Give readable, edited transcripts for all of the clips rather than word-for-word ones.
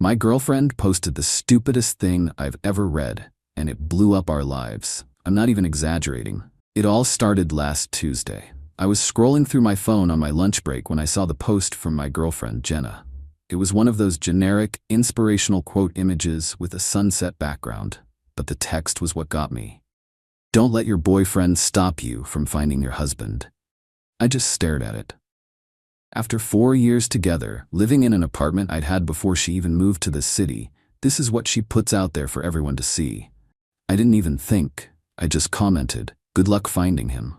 My girlfriend posted the stupidest thing I've ever read, and it blew up our lives. I'm not even exaggerating. It all started last Tuesday. I was scrolling through my phone on my lunch break when I saw the post from my girlfriend, Jenna. It was one of those generic, inspirational quote images with a sunset background, but the text was what got me. Don't let your boyfriend stop you from finding your husband. I just stared at it. After 4 years together, living in an apartment I'd had before she even moved to this city, this is what she puts out there for everyone to see. I didn't even think. I just commented, "Good luck finding him."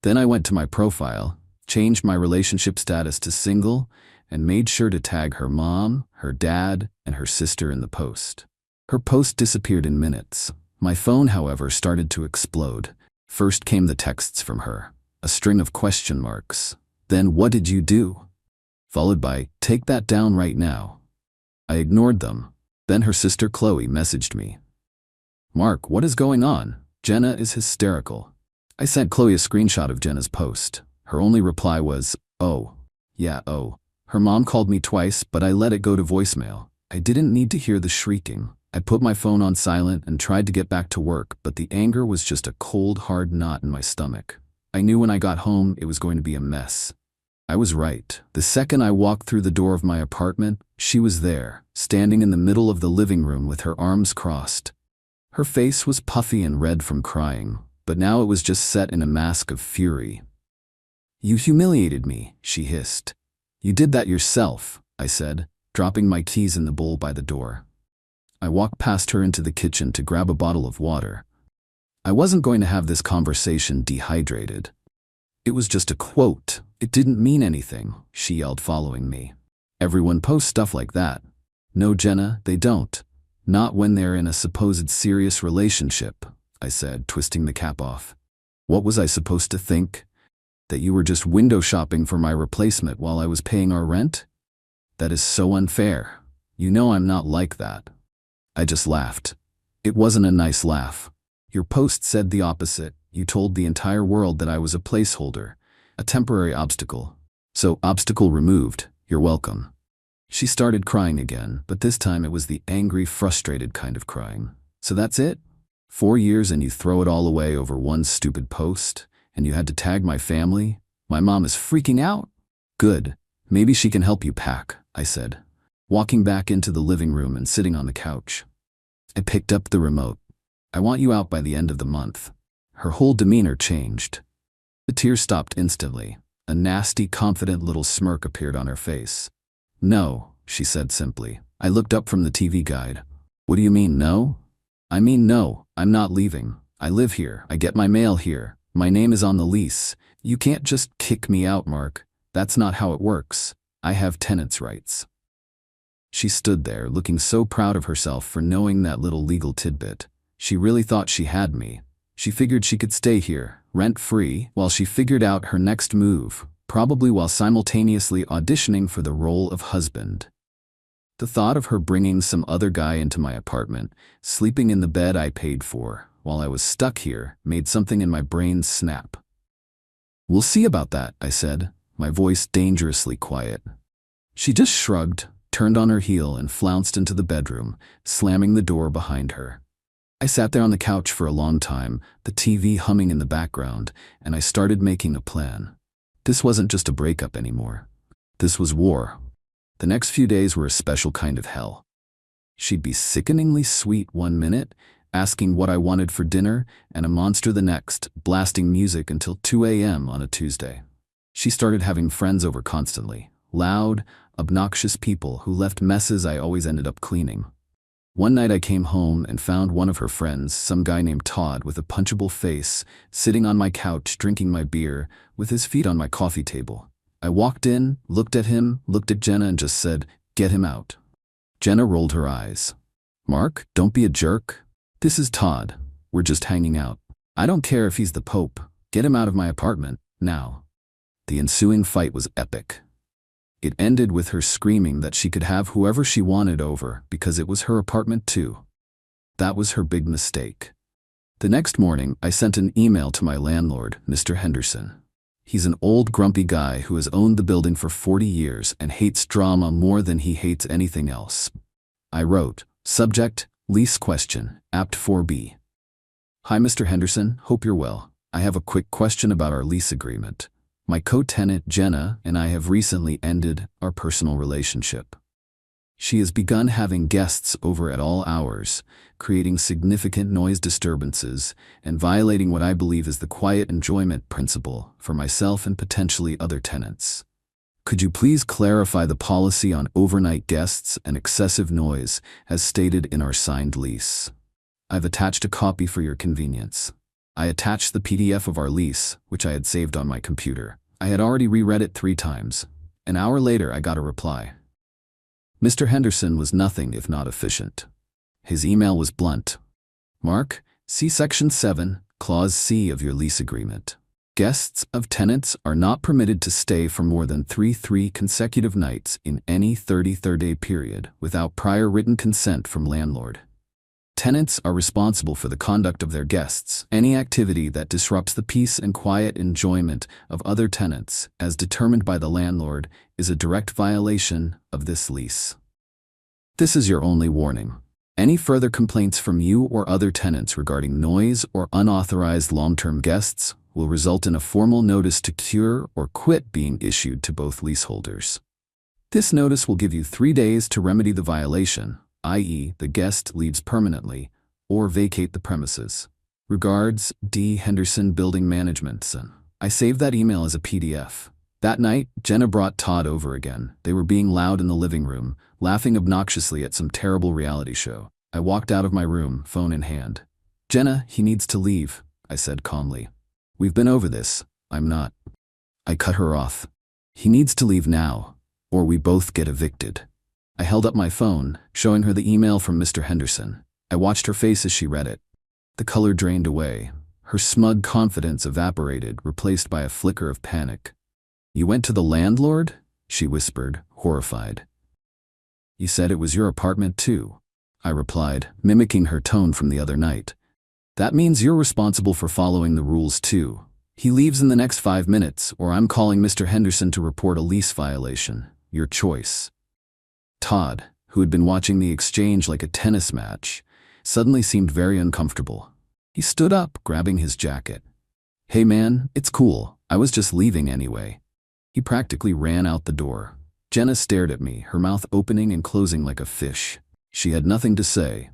Then I went to my profile, changed my relationship status to single, and made sure to tag her mom, her dad, and her sister in the post. Her post disappeared in minutes. My phone, however, started to explode. First came the texts from her, a string of question marks. Then, "What did you do?" Followed by, "Take that down right now." I ignored them. Then her sister Qley messaged me. "Mark, what is going on? Jenna is hysterical." I sent Qley a screenshot of Jenna's post. Her only reply was, "Oh. Yeah, oh." Her mom called me twice, but I let it go to voicemail. I didn't need to hear the shrieking. I put my phone on silent and tried to get back to work, but the anger was just a cold, hard knot in my stomach. I knew when I got home it was going to be a mess. I was right. The second I walked through the door of my apartment, she was there, standing in the middle of the living room with her arms crossed. Her face was puffy and red from crying, but now it was just set in a mask of fury. "You humiliated me," she hissed. "You did that yourself," I said, dropping my keys in the bowl by the door. I walked past her into the kitchen to grab a bottle of water. I wasn't going to have this conversation dehydrated. "It was just a quote. It didn't mean anything," she yelled, following me. "Everyone posts stuff like that." "No, Jenna, they don't. Not when they're in a supposed serious relationship," I said, twisting the cap off. "What was I supposed to think? That you were just window shopping for my replacement while I was paying our rent? That is so unfair. You know I'm not like that." I just laughed. It wasn't a nice laugh. "Your post said the opposite. You told the entire world that I was a placeholder, a temporary obstacle. So, obstacle removed, you're welcome." She started crying again, but this time it was the angry, frustrated kind of crying. "So that's it? 4 years and you throw it all away over one stupid post? And you had to tag my family? My mom is freaking out?" "Good. Maybe she can help you pack," I said, walking back into the living room and sitting on the couch. I picked up the remote. "I want you out by the end of the month." Her whole demeanor changed. The tears stopped instantly. A nasty, confident little smirk appeared on her face. "No," she said simply. I looked up from the TV guide. "What do you mean, no?" "I mean no, I'm not leaving. I live here. I get my mail here. My name is on the lease. You can't just kick me out, Mark. That's not how it works. I have tenants' rights." She stood there, looking so proud of herself for knowing that little legal tidbit. She really thought she had me. She figured she could stay here, rent-free, while she figured out her next move, probably while simultaneously auditioning for the role of husband. The thought of her bringing some other guy into my apartment, sleeping in the bed I paid for, while I was stuck here, made something in my brain snap. "We'll see about that," I said, my voice dangerously quiet. She just shrugged, turned on her heel, and flounced into the bedroom, slamming the door behind her. I sat there on the couch for a long time, the TV humming in the background, and I started making a plan. This wasn't just a breakup anymore. This was war. The next few days were a special kind of hell. She'd be sickeningly sweet one minute, asking what I wanted for dinner, and a monster the next, blasting music until 2 a.m. on a Tuesday. She started having friends over constantly, loud, obnoxious people who left messes I always ended up cleaning. One night I came home and found one of her friends, some guy named Todd with a punchable face, sitting on my couch drinking my beer, with his feet on my coffee table. I walked in, looked at him, looked at Jenna, and just said, "Get him out." Jenna rolled her eyes. "Mark, don't be a jerk. This is Todd. We're just hanging out. I don't care if he's the Pope. Get him out of my apartment, now." The ensuing fight was epic. It ended with her screaming that she could have whoever she wanted over because it was her apartment too. That was her big mistake. The next morning, I sent an email to my landlord, Mr. Henderson. He's an old grumpy guy who has owned the building for 40 years and hates drama more than he hates anything else. I wrote, subject, lease question, apt 4B. Hi Mr. Henderson, hope you're well. I have a quick question about our lease agreement. My co-tenant Jenna and I have recently ended our personal relationship. She has begun having guests over at all hours, creating significant noise disturbances and violating what I believe is the quiet enjoyment principle for myself and potentially other tenants. Could you please clarify the policy on overnight guests and excessive noise as stated in our signed lease? I've attached a copy for your convenience. I attached the PDF of our lease, which I had saved on my computer. I had already reread it 3 times. An hour later, I got a reply. Mr. Henderson was nothing if not efficient. His email was blunt. Mark, see Section 7, Clause C of your lease agreement. Guests of tenants are not permitted to stay for more than 3 consecutive nights in any 33-day period without prior written consent from landlord. Tenants are responsible for the conduct of their guests. Any activity that disrupts the peace and quiet enjoyment of other tenants, as determined by the landlord, is a direct violation of this lease. This is your only warning. Any further complaints from you or other tenants regarding noise or unauthorized long-term guests will result in a formal notice to cure or quit being issued to both leaseholders. This notice will give you 3 days to remedy the violation, i.e., the guest leaves permanently, or vacate the premises. Regards, D. Henderson Building Management. I saved that email as a PDF. That night, Jenna brought Todd over again. They were being loud in the living room, laughing obnoxiously at some terrible reality show. I walked out of my room, phone in hand. Jenna, he needs to leave, I said calmly. We've been over this. I'm not. I cut her off. He needs to leave now, or we both get evicted. I held up my phone, showing her the email from Mr. Henderson. I watched her face as she read it. The color drained away. Her smug confidence evaporated, replaced by a flicker of panic. You went to the landlord? She whispered, horrified. You said it was your apartment too, I replied, mimicking her tone from the other night. That means you're responsible for following the rules too. He leaves in the next 5 minutes, or I'm calling Mr. Henderson to report a lease violation. Your choice. Todd, who had been watching the exchange like a tennis match, suddenly seemed very uncomfortable. He stood up, grabbing his jacket. Hey man, it's cool. I was just leaving anyway. He practically ran out the door. Jenna stared at me, her mouth opening and closing like a fish. She had nothing to say.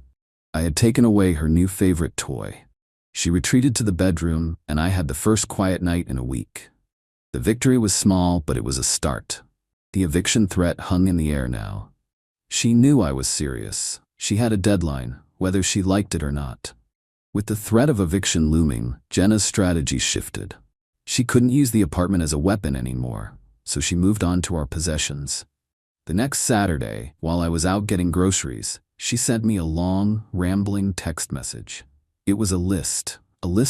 I had taken away her new favorite toy. She retreated to the bedroom, and I had the first quiet night in a week. The victory was small, but it was a start. The eviction threat hung in the air now. She knew I was serious. She had a deadline, whether she liked it or not. With the threat of eviction looming, Jenna's strategy shifted. She couldn't use the apartment as a weapon anymore, so she moved on to our possessions. The next Saturday, while I was out getting groceries, she sent me a long, rambling text message. It was a list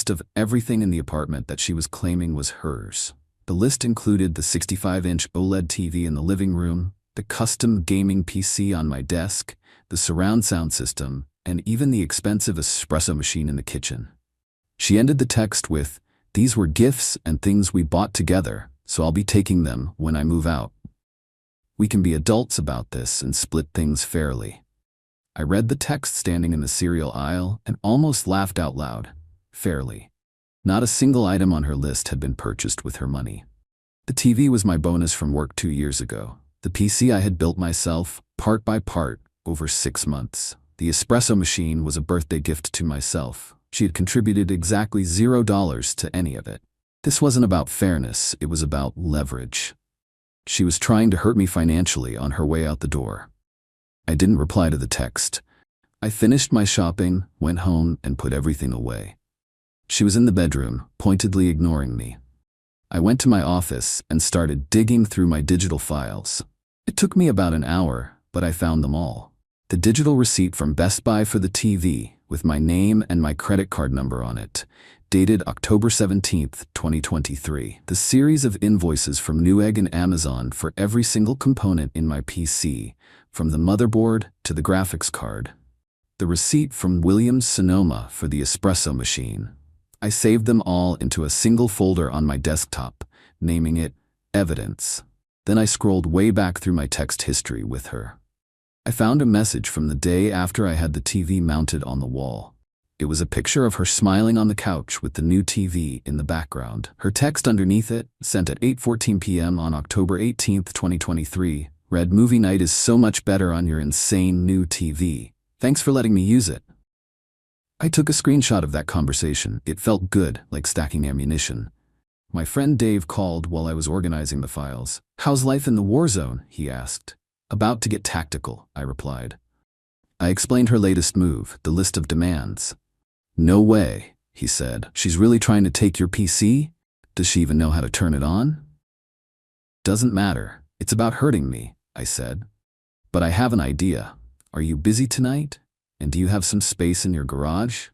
of everything in the apartment that she was claiming was hers. The list included the 65-inch OLED TV in the living room, the custom gaming PC on my desk, the surround sound system, and even the expensive espresso machine in the kitchen. She ended the text with, "These were gifts and things we bought together, so I'll be taking them when I move out. We can be adults about this and split things fairly." I read the text standing in the cereal aisle and almost laughed out loud. Fairly. Not a single item on her list had been purchased with her money. The TV was my bonus from work 2 years ago. The PC I had built myself, part by part, over 6 months. The espresso machine was a birthday gift to myself. She had contributed exactly $0 to any of it. This wasn't about fairness, it was about leverage. She was trying to hurt me financially on her way out the door. I didn't reply to the text. I finished my shopping, went home, and put everything away. She was in the bedroom, pointedly ignoring me. I went to my office and started digging through my digital files. It took me about an hour, but I found them all. The digital receipt from Best Buy for the TV, with my name and my credit card number on it, dated October 17th, 2023. The series of invoices from Newegg and Amazon for every single component in my PC, from the motherboard to the graphics card. The receipt from Williams-Sonoma for the espresso machine. I saved them all into a single folder on my desktop, naming it Evidence. Then I scrolled way back through my text history with her. I found a message from the day after I had the TV mounted on the wall. It was a picture of her smiling on the couch with the new TV in the background. Her text underneath it, sent at 8:14 p.m. on October 18, 2023, read, "Movie night is so much better on your insane new TV. Thanks for letting me use it." I took a screenshot of that conversation. It felt good, like stacking ammunition. My friend Dave called while I was organizing the files. "How's life in the war zone?" he asked. "About to get tactical," I replied. I explained her latest move, the list of demands. "No way," he said. "She's really trying to take your PC? Does she even know how to turn it on?" "Doesn't matter. It's about hurting me," I said. "But I have an idea. Are you busy tonight? And do you have some space in your garage?"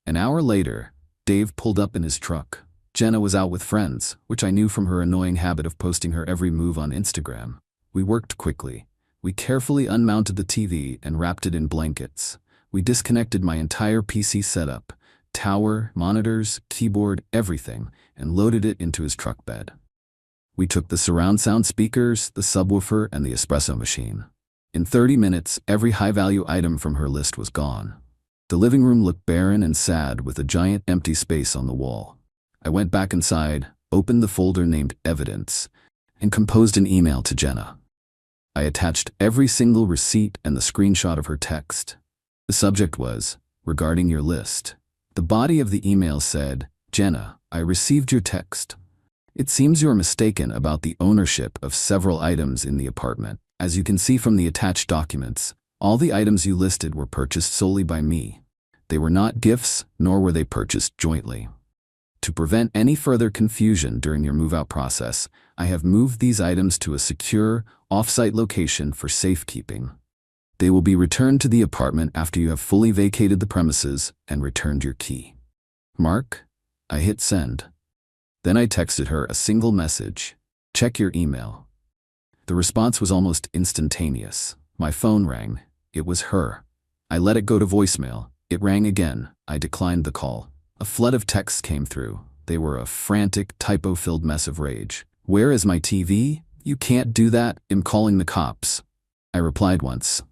An hour later, Dave pulled up in his truck. Jenna was out with friends, which I knew from her annoying habit of posting her every move on Instagram. We worked quickly. We carefully unmounted the TV and wrapped it in blankets. We disconnected my entire PC setup, tower, monitors, keyboard, everything, and loaded it into his truck bed. We took the surround sound speakers, the subwoofer, and the espresso machine. In 30 minutes, every high-value item from her list was gone. The living room looked barren and sad with a giant empty space on the wall. I went back inside, opened the folder named Evidence, and composed an email to Jenna. I attached every single receipt and the screenshot of her text. The subject was, "Regarding your list." The body of the email said, "Jenna, I received your text. It seems you are mistaken about the ownership of several items in the apartment. As you can see from the attached documents, all the items you listed were purchased solely by me. They were not gifts, nor were they purchased jointly. To prevent any further confusion during your move-out process, I have moved these items to a secure, off-site location for safekeeping. They will be returned to the apartment after you have fully vacated the premises and returned your key. Mark." I hit send. Then I texted her a single message: "Check your email." The response was almost instantaneous. My phone rang. It was her. I let it go to voicemail. It rang again. I declined the call. A flood of texts came through. They were a frantic, typo-filled mess of rage. "Where is my TV? You can't do that. I'm calling the cops." I replied once.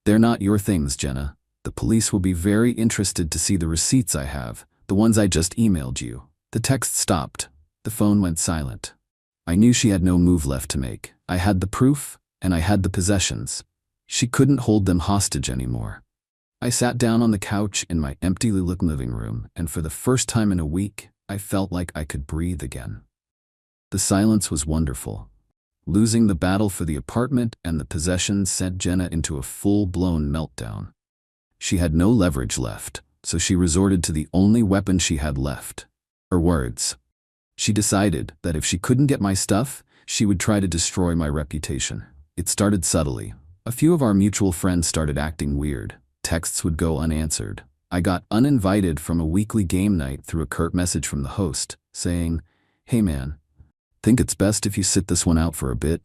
"They're not your things, Jenna. The police will be very interested to see the receipts I have, the ones I just emailed you." The text stopped. The phone went silent. I knew she had no move left to make. I had the proof, and I had the possessions. She couldn't hold them hostage anymore. I sat down on the couch in my emptily lit living room, and for the first time in a week, I felt like I could breathe again. The silence was wonderful. Losing the battle for the apartment and the possessions sent Jenna into a full-blown meltdown. She had no leverage left, so she resorted to the only weapon she had left: her words. She decided that if she couldn't get my stuff, she would try to destroy my reputation. It started subtly. A few of our mutual friends started acting weird. Texts would go unanswered. I got uninvited from a weekly game night through a curt message from the host, saying, "Hey man, think it's best if you sit this one out for a bit?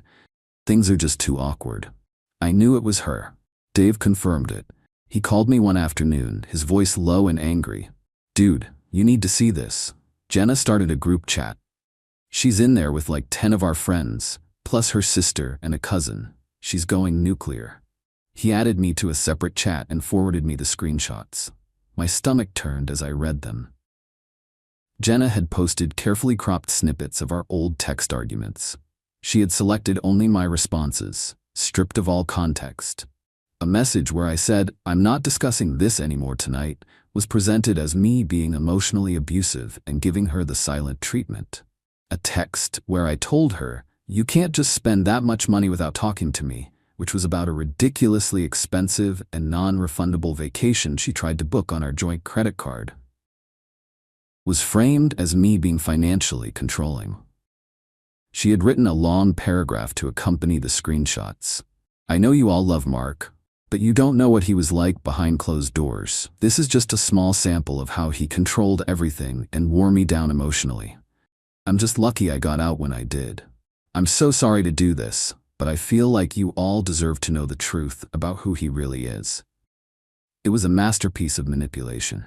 Things are just too awkward." I knew it was her. Dave confirmed it. He called me one afternoon, his voice low and angry. "Dude, you need to see this. Jenna started a group chat. She's in there with like 10 of our friends, plus her sister and a cousin. She's going nuclear." He added me to a separate chat and forwarded me the screenshots. My stomach turned as I read them. Jenna had posted carefully cropped snippets of our old text arguments. She had selected only my responses, stripped of all context. A message where I said, "I'm not discussing this anymore tonight," was presented as me being emotionally abusive and giving her the silent treatment. A text where I told her, "You can't just spend that much money without talking to me," which was about a ridiculously expensive and non-refundable vacation she tried to book on our joint credit card, was framed as me being financially controlling. She had written a long paragraph to accompany the screenshots. "I know you all love Mark, but you don't know what he was like behind closed doors. This is just a small sample of how he controlled everything and wore me down emotionally. I'm just lucky I got out when I did. I'm so sorry to do this, but I feel like you all deserve to know the truth about who he really is." It was a masterpiece of manipulation.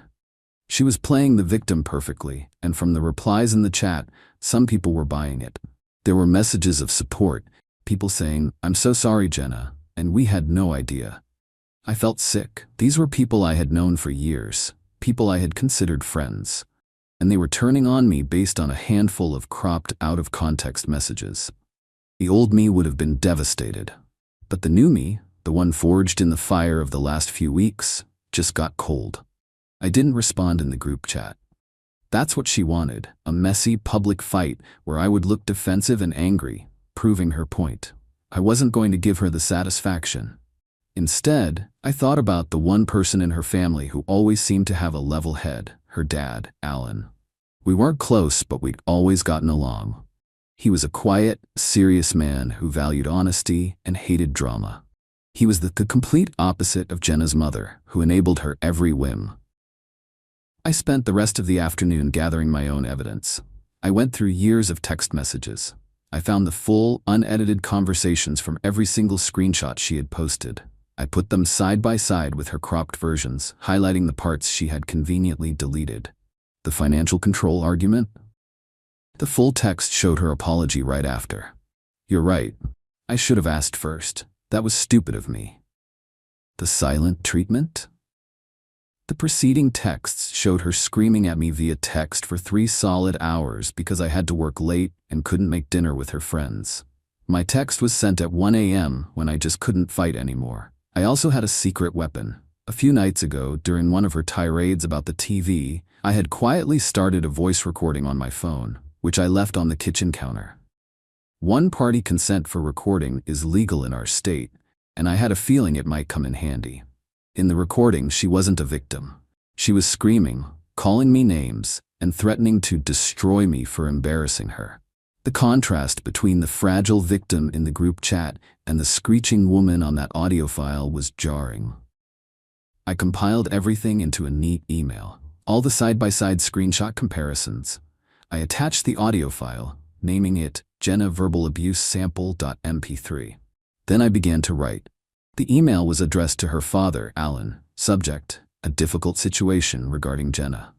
She was playing the victim perfectly, and from the replies in the chat, some people were buying it. There were messages of support, people saying, "I'm so sorry, Jenna. and we had no idea. I felt sick. These were people I had known for years, people I had considered friends, and they were turning on me based on a handful of cropped out-of-context messages. The old me would have been devastated, but the new me, the one forged in the fire of the last few weeks, just got cold. I didn't respond in the group chat. That's what she wanted, a messy public fight where I would look defensive and angry, proving her point. I wasn't going to give her the satisfaction. Instead, I thought about the one person in her family who always seemed to have a level head, her dad, Alan. We weren't close, but we'd always gotten along. He was a quiet, serious man who valued honesty and hated drama. He was the complete opposite of Jenna's mother, who enabled her every whim. I spent the rest of the afternoon gathering my own evidence. I went through years of text messages. I found the full, unedited conversations from every single screenshot she had posted. I put them side by side with her cropped versions, highlighting the parts she had conveniently deleted. The financial control argument? The full text showed her apology right after. "You're right. I should have asked first. That was stupid of me." The silent treatment? The preceding texts showed her screaming at me via text for 3 solid hours because I had to work late and couldn't make dinner with her friends. My text was sent at 1 a.m. when I just couldn't fight anymore. I also had a secret weapon. A few nights ago, during one of her tirades about the TV, I had quietly started a voice recording on my phone, which I left on the kitchen counter. One-party consent for recording is legal in our state, and I had a feeling it might come in handy. In the recording, she wasn't a victim. She was screaming, calling me names, and threatening to destroy me for embarrassing her. The contrast between the fragile victim in the group chat and the screeching woman on that audio file was jarring. I compiled everything into a neat email, all the side-by-side screenshot comparisons. I attached the audio file, naming it Jenna Verbal Abuse Sample.mp3. Then I began to write. The email was addressed to her father, Alan. Subject: a difficult situation regarding Jenna.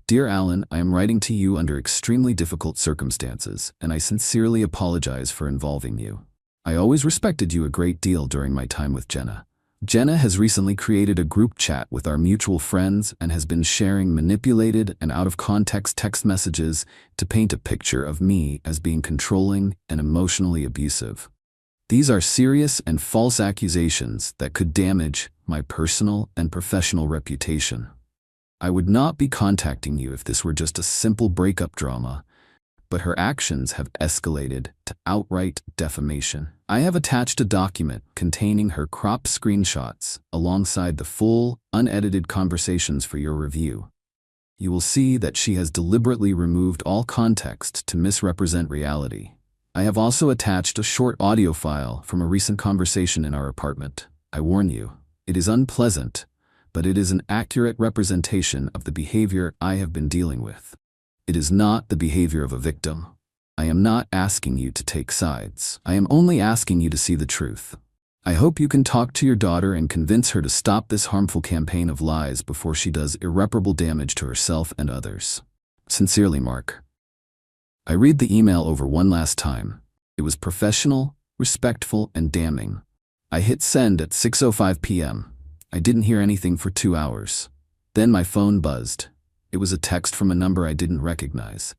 Dear Alan, I am writing to you under extremely difficult circumstances, and I sincerely apologize for involving you. I always respected you a great deal during my time with Jenna. Jenna has recently created a group chat with our mutual friends and has been sharing manipulated and out-of-context text messages to paint a picture of me as being controlling and emotionally abusive. These are serious and false accusations that could damage my personal and professional reputation. I would not be contacting you if this were just a simple breakup drama, but her actions have escalated to outright defamation. I have attached a document containing her cropped screenshots alongside the full, unedited conversations for your review. You will see that she has deliberately removed all context to misrepresent reality. I have also attached a short audio file from a recent conversation in our apartment. I warn you, it is unpleasant, but it is an accurate representation of the behavior I have been dealing with. It is not the behavior of a victim. I am not asking you to take sides. I am only asking you to see the truth. I hope you can talk to your daughter and convince her to stop this harmful campaign of lies before she does irreparable damage to herself and others. Sincerely, Mark. I read the email over one last time. It was professional, respectful, and damning. I hit send at 6:05 p.m. I didn't hear anything for 2 hours. Then my phone buzzed. It was a text from a number I didn't recognize.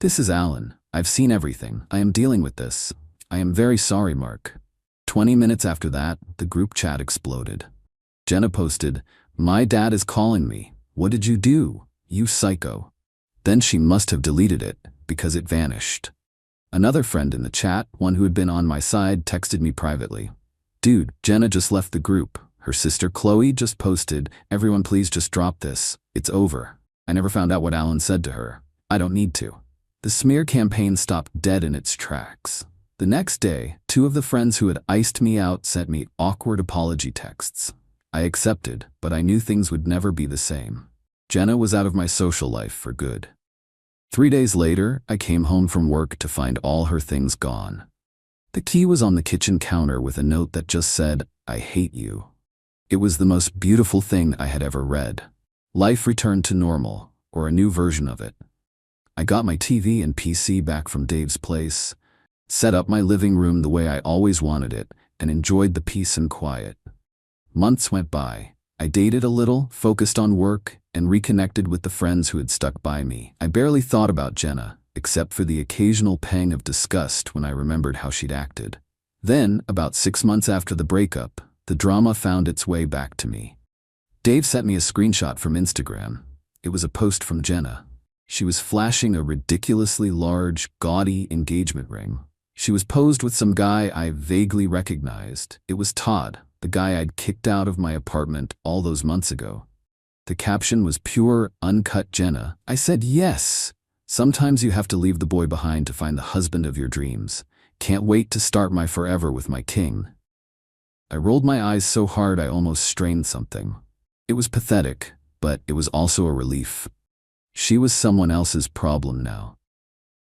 "This is Alan. I've seen everything. I am dealing with this. I am very sorry, Mark." 20 minutes after that, the group chat exploded. Jenna posted, "My dad is calling me. What did you do, you psycho?" Then she must have deleted it, because it vanished. Another friend in the chat, one who had been on my side, texted me privately. "Dude, Jenna just left the group. Her sister Qley just posted, 'Everyone please just drop this. It's over.' I never found out what Alan said to her. I don't need to." The smear campaign stopped dead in its tracks. The next day, 2 of the friends who had iced me out sent me awkward apology texts. I accepted, but I knew things would never be the same. Jenna was out of my social life for good. 3 days later, I came home from work to find all her things gone. The key was on the kitchen counter with a note that just said, "I hate you." It was the most beautiful thing I had ever read. Life returned to normal, or a new version of it. I got my TV and PC back from Dave's place, set up my living room the way I always wanted it, and enjoyed the peace and quiet. Months went by. I dated a little, focused on work, and reconnected with the friends who had stuck by me. I barely thought about Jenna, except for the occasional pang of disgust when I remembered how she'd acted. Then, about 6 months after the breakup, the drama found its way back to me. Dave sent me a screenshot from Instagram. It was a post from Jenna. She was flashing a ridiculously large, gaudy engagement ring. She was posed with some guy I vaguely recognized. It was Todd, the guy I'd kicked out of my apartment all those months ago. The caption was pure, uncut Jenna. I said yes. Sometimes you have to leave the boy behind to find the husband of your dreams. Can't wait to start my forever with my king. I rolled my eyes so hard I almost strained something. It was pathetic, but it was also a relief. She was someone else's problem now.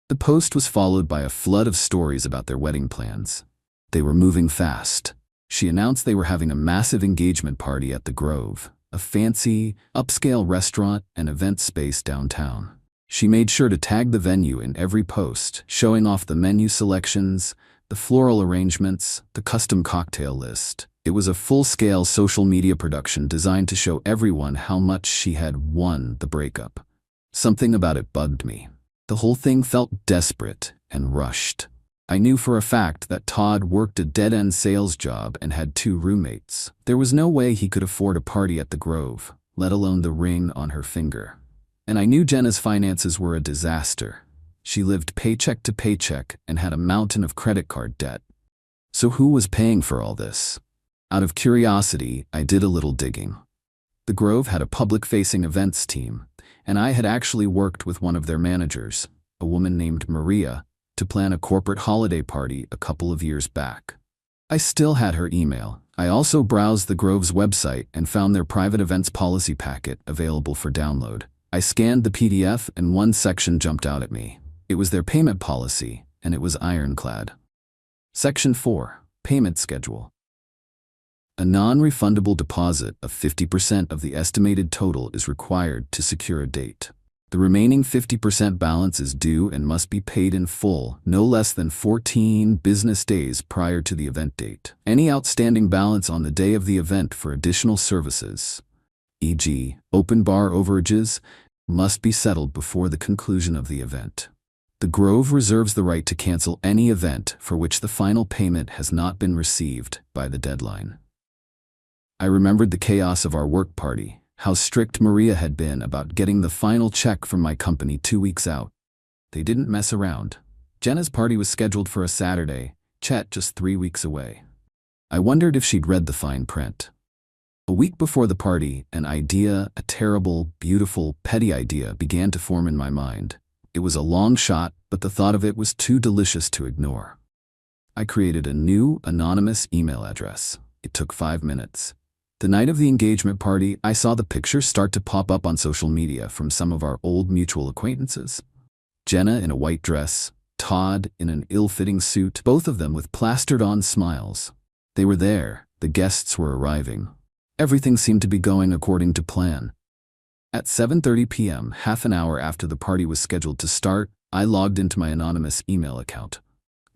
The post was followed by a flood of stories about their wedding plans. They were moving fast. She announced they were having a massive engagement party at the Grove, a fancy, upscale restaurant and event space downtown. She made sure to tag the venue in every post, showing off the menu selections, the floral arrangements, the custom cocktail list. It was a full-scale social media production designed to show everyone how much she had won the breakup. Something about it bugged me. The whole thing felt desperate and rushed. I knew for a fact that Todd worked a dead-end sales job and had 2 roommates. There was no way he could afford a party at the Grove, let alone the ring on her finger. And I knew Jenna's finances were a disaster. She lived paycheck to paycheck and had a mountain of credit card debt. So who was paying for all this? Out of curiosity, I did a little digging. The Grove had a public-facing events team, and I had actually worked with one of their managers, a woman named Maria, to plan a corporate holiday party a couple of years back. I still had her email. I also browsed the Grove's website and found their private events policy packet available for download. I scanned the PDF and one section jumped out at me. It was their payment policy, and it was ironclad. Section 4, Payment Schedule. A non-refundable deposit of 50% of the estimated total is required to secure a date. The remaining 50% balance is due and must be paid in full, no less than 14 business days prior to the event date. Any outstanding balance on the day of the event for additional services, e.g., open bar overages, must be settled before the conclusion of the event. The Grove reserves the right to cancel any event for which the final payment has not been received by the deadline. I remembered the chaos of our work party, how strict Maria had been about getting the final check from my company 2 weeks out. They didn't mess around. Jenna's party was scheduled for a Saturday, Chet just 3 weeks away. I wondered if she'd read the fine print. A week before the party, an idea, a terrible, beautiful, petty idea, began to form in my mind. It was a long shot, but the thought of it was too delicious to ignore. I created a new, anonymous email address. It took 5 minutes. The night of the engagement party, I saw the pictures start to pop up on social media from some of our old mutual acquaintances. Jenna in a white dress, Todd in an ill-fitting suit, both of them with plastered-on smiles. They were there. The guests were arriving. Everything seemed to be going according to plan. At 7:30 p.m., half an hour after the party was scheduled to start, I logged into my anonymous email account.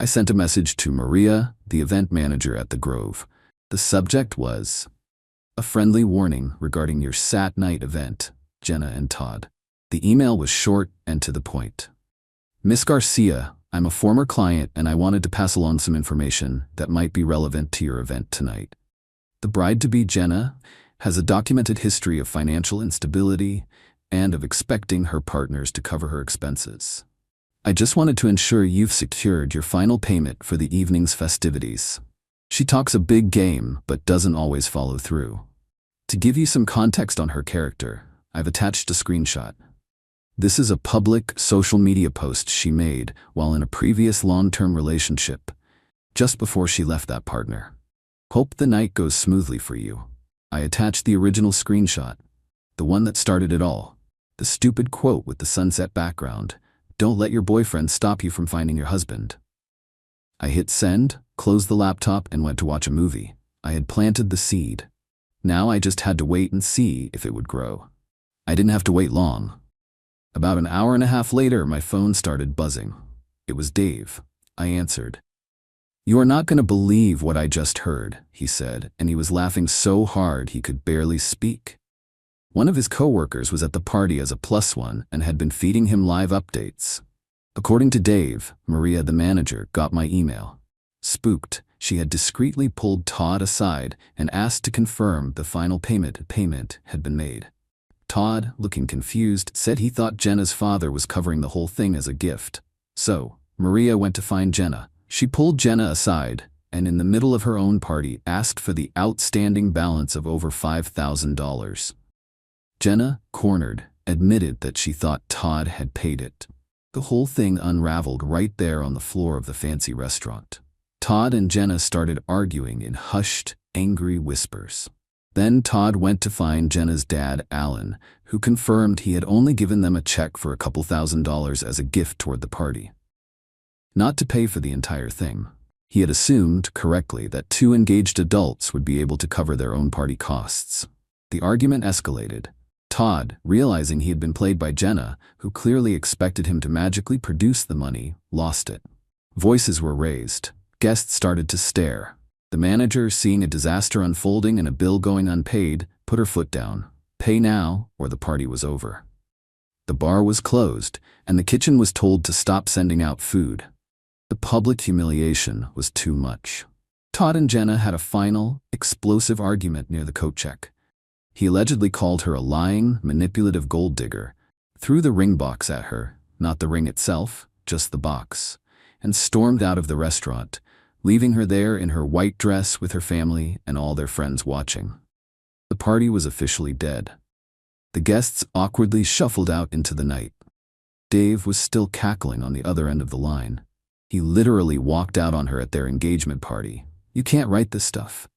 I sent a message to Maria, the event manager at the Grove. The subject was, "A friendly warning regarding your Sat night event, Jenna and Todd." The email was short and to the point. "Miss Garcia, I'm a former client and I wanted to pass along some information that might be relevant to your event tonight. The bride-to-be, Jenna, has a documented history of financial instability and of expecting her partners to cover her expenses. I just wanted to ensure you've secured your final payment for the evening's festivities. She talks a big game, but doesn't always follow through. To give you some context on her character, I've attached a screenshot. This is a public social media post she made while in a previous long-term relationship, just before she left that partner. Hope the night goes smoothly for you." I attached the original screenshot, the one that started it all. The stupid quote with the sunset background, "Don't let your boyfriend stop you from finding your husband." I hit send, closed the laptop, and went to watch a movie. I had planted the seed. Now I just had to wait and see if it would grow. I didn't have to wait long. About an hour and a half later, my phone started buzzing. It was Dave. I answered. "You are not going to believe what I just heard," he said, and he was laughing so hard he could barely speak. One of his coworkers was at the party as a +1 and had been feeding him live updates. According to Dave, Maria, the manager, got my email. Spooked, she had discreetly pulled Todd aside and asked to confirm the final payment had been made. Todd, looking confused, said he thought Jenna's father was covering the whole thing as a gift. So, Maria went to find Jenna. She pulled Jenna aside and, in the middle of her own party, asked for the outstanding balance of over $5,000. Jenna, cornered, admitted that she thought Todd had paid it. The whole thing unraveled right there on the floor of the fancy restaurant. Todd and Jenna started arguing in hushed, angry whispers. Then Todd went to find Jenna's dad, Alan, who confirmed he had only given them a check for a couple $1,000s as a gift toward the party. Not to pay for the entire thing. He had assumed, correctly, that two engaged adults would be able to cover their own party costs. The argument escalated. Todd, realizing he had been played by Jenna, who clearly expected him to magically produce the money, lost it. Voices were raised. Guests started to stare. The manager, seeing a disaster unfolding and a bill going unpaid, put her foot down. Pay now, or the party was over. The bar was closed, and the kitchen was told to stop sending out food. The public humiliation was too much. Todd and Jenna had a final, explosive argument near the coat check. He allegedly called her a lying, manipulative gold digger, threw the ring box at her, not the ring itself, just the box, and stormed out of the restaurant, leaving her there in her white dress with her family and all their friends watching. The party was officially dead. The guests awkwardly shuffled out into the night. Dave was still cackling on the other end of the line. He literally walked out on her at their engagement party. "You can't write this stuff."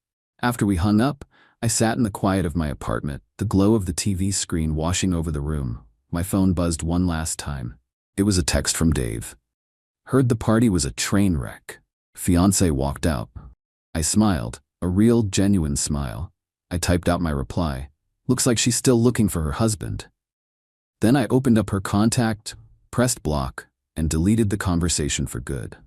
After we hung up, I sat in the quiet of my apartment, the glow of the TV screen washing over the room. My phone buzzed one last time. It was a text from Dave. "Heard the party was a train wreck. Fiancé walked out." I smiled, a real, genuine smile. I typed out my reply. "Looks like she's still looking for her husband." Then I opened up her contact, pressed block, and deleted the conversation for good.